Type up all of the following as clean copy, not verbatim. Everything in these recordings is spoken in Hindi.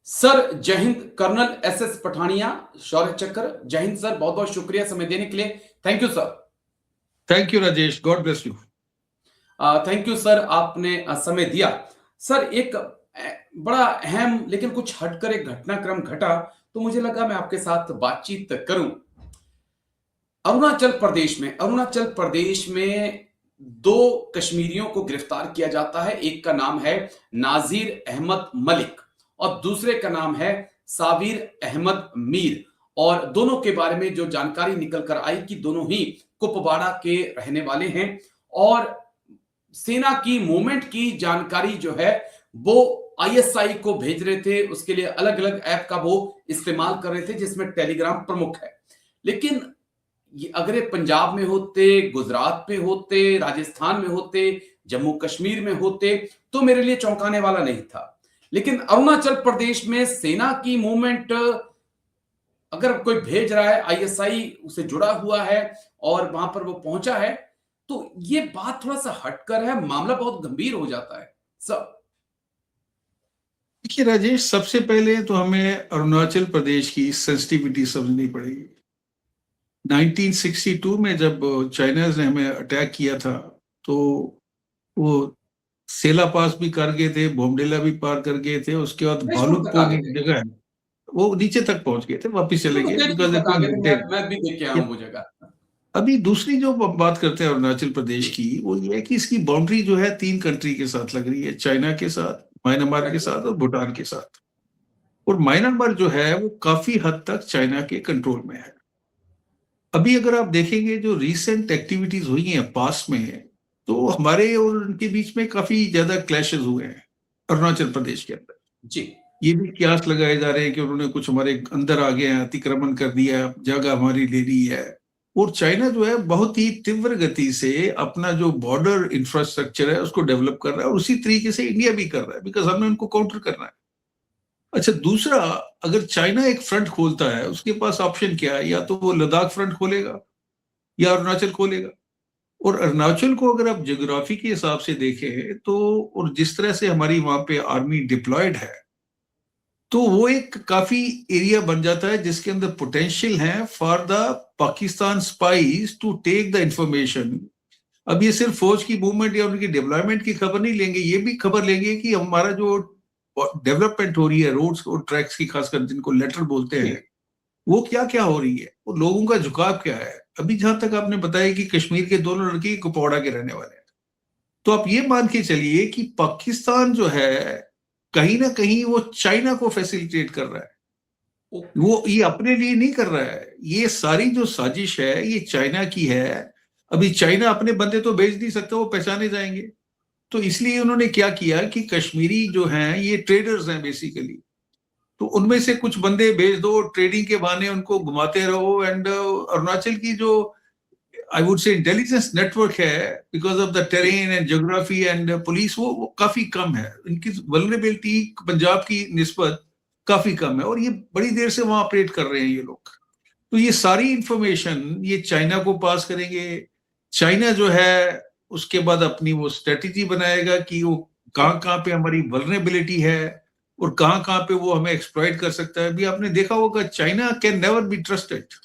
सर जय हिंद। कर्नल एसएस पठानिया, शौर्य चक्र। जय हिंद सर, बहुत बहुत शुक्रिया समय देने के लिए। Thank you sir. Thank you Rajesh, God bless you. Thank you sir, आपने समय दिया। सर एक बड़ा अहम लेकिन कुछ हटकर एक घटनाक्रम घटा, तो मुझे लगा मैं आपके साथ बातचीत करूं। अरुणाचल प्रदेश में दो कश्मीरियों को गिरफ्तार किया जाता है। एक का नाम है नाजीर अहमद मलिक और दूसरे का नाम है साबिर अहमद मीर। और दोनों के बारे में जो जानकारी निकल कर आई कि दोनों ही कुपवाड़ा के रहने वाले हैं और सेना की मूवमेंट की जानकारी जो है वो आईएसआई को भेज रहे थे। उसके लिए अलग अलग ऐप का वो इस्तेमाल कर रहे थे, जिसमें टेलीग्राम प्रमुख है। लेकिन अगर ये पंजाब में होते, गुजरात में होते, राजस्थान में होते, जम्मू कश्मीर में होते, तो मेरे लिए चौंकाने वाला नहीं था। लेकिन अरुणाचल प्रदेश में सेना की मूवमेंट अगर कोई भेज रहा है, आईएसआई उसे जुड़ा हुआ है और वहां पर वो पहुंचा है, तो ये बात थोड़ा सा हटकर है, मामला बहुत गंभीर हो जाता है सब। देखिए राजेश, सबसे पहले तो हमें अरुणाचल प्रदेश की सेंसिटिविटी समझनी पड़ेगी। 1962 में जब चाइना ने हमें अटैक किया था, तो वो सेला पास भी कर गए थे, बोमडिला भी पार कर गए थे, उसके बाद तेजपुर तक आ भालुकपोंग गए एक थे। जगह है, वो नीचे तक पहुंच गए थे, वापिस चले गए तेजपुर बिकॉज तक आ गए थे। इट। मैं भी देख के आया हूं वो जगह। अभी दूसरी जो बात करते हैं अरुणाचल प्रदेश की, वो ये है कि इसकी बाउंड्री जो है 3 कंट्री के साथ लग रही है, चाइना के साथ, म्यांमार के साथ और भूटान के साथ। और म्यांमार जो है वो काफी हद तक चाइना के कंट्रोल में है। अभी अगर आप देखेंगे जो रीसेंट एक्टिविटीज हुई हैं पास में, तो हमारे और उनके बीच में काफी ज्यादा क्लैशेस हुए हैं अरुणाचल प्रदेश के अंदर। जी। ये भी क्यास लगाए जा रहे हैं कि उन्होंने कुछ हमारे अंदर आ गए हैं, अतिक्रमण कर दिया, जगह हमारी ले ली है। और चाइना जो है बहुत ही तीव्र गति से अपना जो बॉर्डर इंफ्रास्ट्रक्चर है उसको डेवलप कर रहा है, और उसी तरीके से इंडिया भी कर रहा है, बिकॉज हमने उनको काउंटर करना है। अच्छा, दूसरा, अगर चाइना एक फ्रंट खोलता है, उसके पास ऑप्शन क्या है? या तो वो लद्दाख फ्रंट खोलेगा या अरुणाचल खोलेगा। और अरुणाचल को अगर आप ज्योग्राफी के हिसाब से देखें तो, और जिस तरह से हमारी वहां पे आर्मी डिप्लॉयड है, तो वो एक काफी एरिया बन जाता है जिसके अंदर पोटेंशियल है for the Pakistan spies to take the information. अब ये सिर्फ फौज की मूवमेंट या उनकी डेवलपमेंट की खबर नहीं लेंगे, ये भी खबर लेंगे कि हमारा जो डेवलपमेंट हो रही है रोड्स और ट्रैक्स की, खासकर जिनको लेटर बोलते हैं, वो क्या क्या हो रही है, वो लोगों का झुकाव क्या है। अभी जहां तक आपने बताया कि कश्मीर के दोनों लड़के कुपवाड़ा के रहने वाले हैं, तो आप ये मान के चलिए कि पाकिस्तान जो है कहीं ना कहीं वो चाइना को फैसिलिटेट कर रहा है। वो ये अपने लिए नहीं कर रहा है, ये सारी जो साजिश है ये चाइना की है। अभी चाइना अपने बंदे तो भेज नहीं सकता, वो पहचाने जाएंगे। तो इसलिए उन्होंने क्या किया कि कश्मीरी जो हैं ये ट्रेडर्स हैं बेसिकली, तो उनमें से कुछ बंदे भेज दो, ट्रेडिंग के बहाने उनको घुमाते रहो। एंड अरुणाचल की जो I would say intelligence network है, because of the terrain and geography and police, वो काफी कम है। इनकी वल्नरेबिलिटी पंजाब की निस्बत काफी कम है, और ये बड़ी देर से वहां ऑपरेट कर रहे हैं ये लोग। तो ये सारी इंफॉर्मेशन ये चाइना को पास करेंगे। चाइना जो है उसके बाद अपनी वो स्ट्रेटेजी बनाएगा कि वो कहाँ कहाँ पे हमारी वल्नरेबिलिटी है और कहाँ कहाँ पे वो हमें एक्सप्लॉइट कर सकता है। अभी आपने देखा होगा China can never be trusted.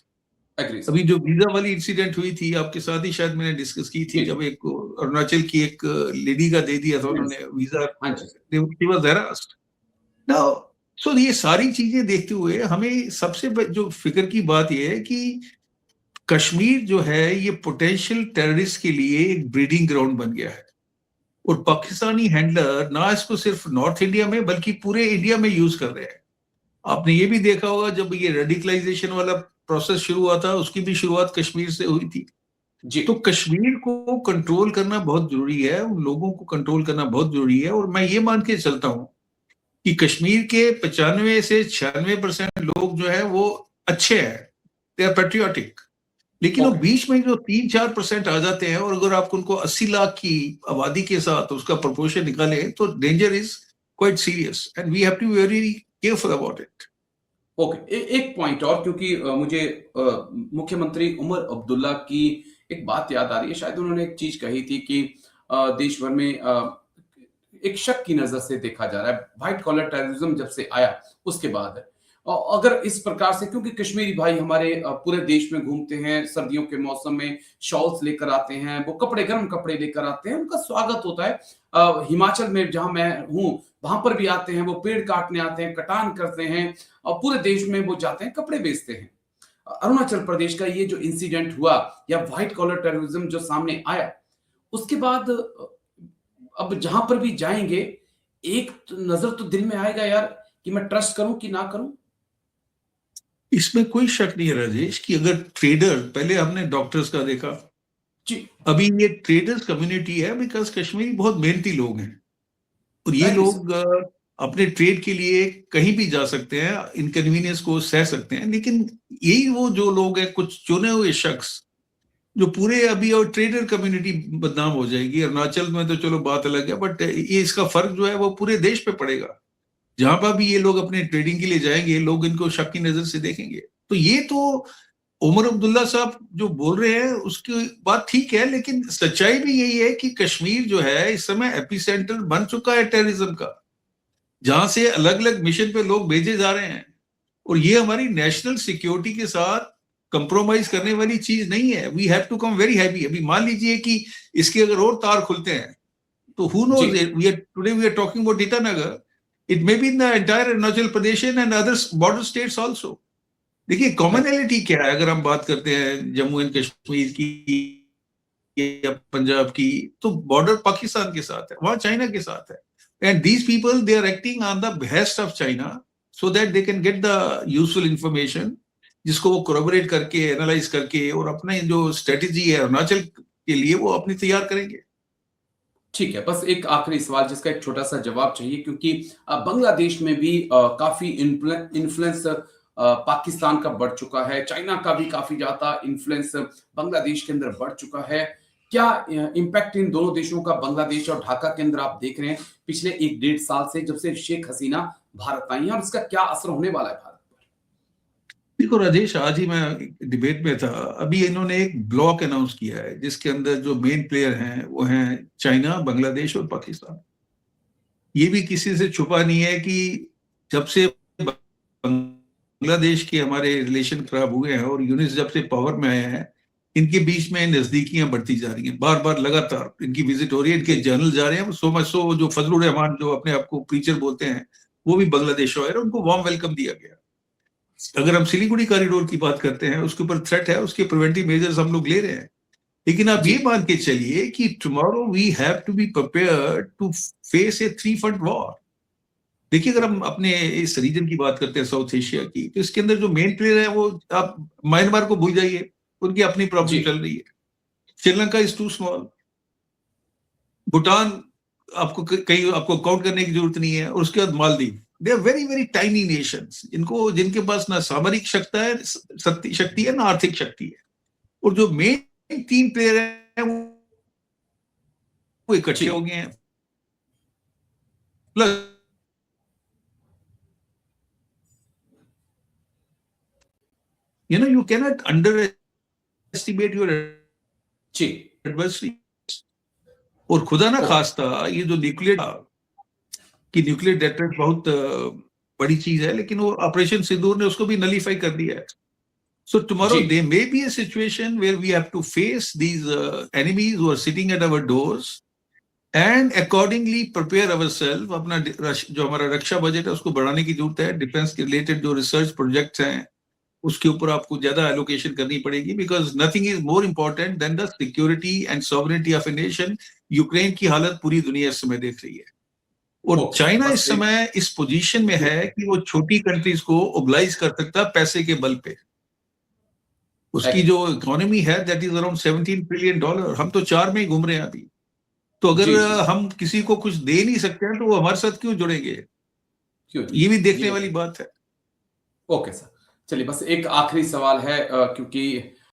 अभी जो वीजा वाली इंसिडेंट हुई थी आपके साथ ही, शायद मैंने डिस्कस की थी, जब एक अरुणाचल की एक लेडी का दे दिया था उन्होंने वीजा, नाउ। सो ये सारी चीजें देखते हुए हमें सबसे जो फिक्र की बात यह है कि कश्मीर जो है ये पोटेंशियल टेररिस्ट के लिए एक ब्रीडिंग ग्राउंड बन गया है। और पाकिस्तानी हैंडलर ना इसको सिर्फ नॉर्थ इंडिया में बल्कि पूरे इंडिया में यूज कर रहे हैं। आपने ये भी देखा होगा जब ये रेडिकलाइजेशन वाला प्रोसेस शुरू हुआ था, उसकी भी शुरुआत कश्मीर से हुई थी। तो कश्मीर को कंट्रोल करना बहुत जरूरी है, उन लोगों को कंट्रोल करना बहुत जरूरी है। और मैं ये मान के चलता हूं कि कश्मीर के 95 से 96% लोग जो है वो अच्छे हैं, दे आर पेट्रियोटिक। लेकिन वो बीच में जो 3-4% आ जाते हैं, और अगर आप उनको 80 लाख की आबादी के साथ उसका प्रोपोर्शन निकाले तो danger is quite serious and we have to be very careful about it. Okay, एक पॉइंट और, क्योंकि मुझे मुख्यमंत्री उमर अब्दुल्ला की एक बात याद आ रही है। शायद उन्होंने एक चीज कही थी कि देश भर में एक शक की नजर से देखा जा रहा है व्हाइट कॉलर टेररिज्म जब से आया उसके बाद। अगर इस प्रकार से, क्योंकि कश्मीरी भाई हमारे पूरे देश में घूमते हैं, सर्दियों के मौसम में शॉल्स लेकर आते हैं, वो कपड़े गर्म कपड़े लेकर आते हैं, उनका स्वागत होता है। हिमाचल में जहां मैं हूं वहां पर भी आते हैं, वो पेड़ काटने आते हैं, कटान करते हैं, और पूरे देश में वो जाते हैं, कपड़े बेचते हैं। अरुणाचल प्रदेश का ये जो इंसिडेंट हुआ या व्हाइट कॉलर टेररिज्म जो सामने आया, उसके बाद अब जहां पर भी जाएंगे एक नजर तो दिल में आएगा यार कि मैं ट्रस्ट करूं कि ना करूं। इसमें कोई शक नहीं है राजेश कि अगर ट्रेडर, पहले हमने डॉक्टर्स का देखा जी अभी ये ट्रेडर्स कम्युनिटी है, बिकॉज कश्मीरी बहुत मेहनती लोग हैं और ये राइट लोग अपने ट्रेड के लिए कहीं भी जा सकते हैं, इनकन्वीनियंस को सह सकते हैं। लेकिन यही वो जो लोग हैं, कुछ चुने हुए शख्स जो पूरे अभी, और ट्रेडर कम्युनिटी बदनाम हो जाएगी। अरुणाचल में तो चलो बात अलग है, बट ये इसका फर्क जो है वो पूरे देश पे पड़ेगा। जहां पर भी ये लोग अपने ट्रेडिंग के लिए जाएंगे, लोग इनको शक की नजर से देखेंगे। तो ये तो उमर अब्दुल्ला साहब जो बोल रहे हैं उसकी बात ठीक है, लेकिन सच्चाई भी यही है कि कश्मीर जो है इस समय एपिसेंटर बन चुका है टेररिज्म का, जहां से अलग अलग मिशन पे लोग भेजे जा रहे हैं। और ये हमारी नेशनल सिक्योरिटी के साथ कंप्रोमाइज करने वाली चीज नहीं है। We have to come very heavy. अभी मान लीजिए कि इसके अगर और तार खुलते हैं तो who knows, today we are talking about Itanagar, it may be in the entire Arunachal Pradesh and other border states also. देखिए कॉमनैलिटी क्या है, अगर हम बात करते हैं जम्मू एंड कश्मीर की या पंजाब की, तो बॉर्डर पाकिस्तान के साथ है, वहां चाइना के साथ है। And these people they are acting on the behest of China so that they can get the useful information, जिसको वो कोलैबोरेट करके, एनालाइज करके, और अपने जो स्ट्रेटेजी है अरुणाचल के लिए वो अपनी तैयार करेंगे। ठीक है, बस एक आखिरी सवाल जिसका एक छोटा सा जवाब चाहिए, क्योंकि बांग्लादेश में भी काफी इन्फ्लुएंस पाकिस्तान का बढ़ चुका है, चाइना का भी काफी ज्यादा इन्फ्लुएंस बांग्लादेश के अंदर बढ़ चुका है। क्या इम्पैक्ट इन दोनों देशों का बांग्लादेश और ढाका के अंदर आप देख रहे हैं पिछले 1-1.5 साल से, जब से शेख हसीना भारत आई है, और इसका क्या असर होने वाला है भारत पर? देखो राजेश, आज ही मैं डिबेट में था, अभी इन्होंने एक ब्लॉक अनाउंस किया है जिसके अंदर जो मेन प्लेयर हैं वो हैं चाइना, बांग्लादेश और पाकिस्तान। ये भी किसी से छुपा नहीं है कि जब से बांग्लादेश के हमारे रिलेशन खराब हुए हैं और यूनिस जब से पावर में आए हैं, इनके बीच में नजदीकियां बढ़ती जा रही हैं। बार बार लगातार इनकी विजिट हो रही है, इनके जर्नल जा रहे हैं। सो मच सो जो फजलुर रहमान जो अपने आप को प्रीचर बोलते हैं, वो भी बांग्लादेश आए, उनको वार्म वेलकम दिया गया। अगर हम सिलीगुड़ी कॉरिडोर की बात करते हैं, उसके ऊपर थ्रेट है, उसके प्रिवेंटिव मेजर्स हम लोग ले रहे हैं। लेकिन आप ये मान के चलिए कि tomorrow we have to be prepared to face a 3 front war. देखिए, अगर हम अपने इस रीजन की बात करते हैं साउथ एशिया की, तो इसके अंदर जो मेन प्लेयर है वो, आप म्यांमार को भूल जाइए, उनकी अपनी प्रॉब्लम चल रही है। Sri Lanka is too small, Bhutan आपको कहीं आपको काउंट करने की जरूरत नहीं है, और उसके बाद Maldives. They are very very tiny nations, जिनके पास ना सामरिक शक्ति है ना आर्थिक शक्ति है। और जो मेन 3 प्लेयर है वो इकट्ठे हो गए हैं। Plus you cannot underestimate your adversary। और खुदा ना खास्ता ये जो न्यूक्लियर डेटरेंट बहुत बड़ी चीज है, लेकिन वो ऑपरेशन सिंदूर ने उसको भी नलीफाई कर दिया है। So tomorrow there may be a situation where we have to face these enemies who are sitting at our doors and accordingly prepare ourselves। अपना जो हमारा रक्षा बजट है उसको बढ़ाने की जरूरत है। डिफेंस के रिलेटेड जो रिसर्च प्रोजेक्ट्स हैं उसके ऊपर आपको ज्यादा एलोकेशन करनी पड़ेगी, because nothing is more important than the security and sovereignty of a nation. Ukraine की हालत पूरी दुनिया इस समय देख रही है, और चाइना इस समय इस पोजीशन में है कि वो छोटी कंट्रीज को ओबलाइज कर सकता है पैसे के बल पे। उसकी जो इकोनॉमी है दैट इज अराउंड $17 ट्रिलियन। हम तो 4 में ही घूम रहे हैं अभी। तो अगर हम किसी को कुछ दे नहीं सकते हैं तो वो हमारे साथ क्यों जुड़ेंगे? ये भी देखने वाली बात है। ओके सर, चलिए बस एक आखिरी सवाल है, क्योंकि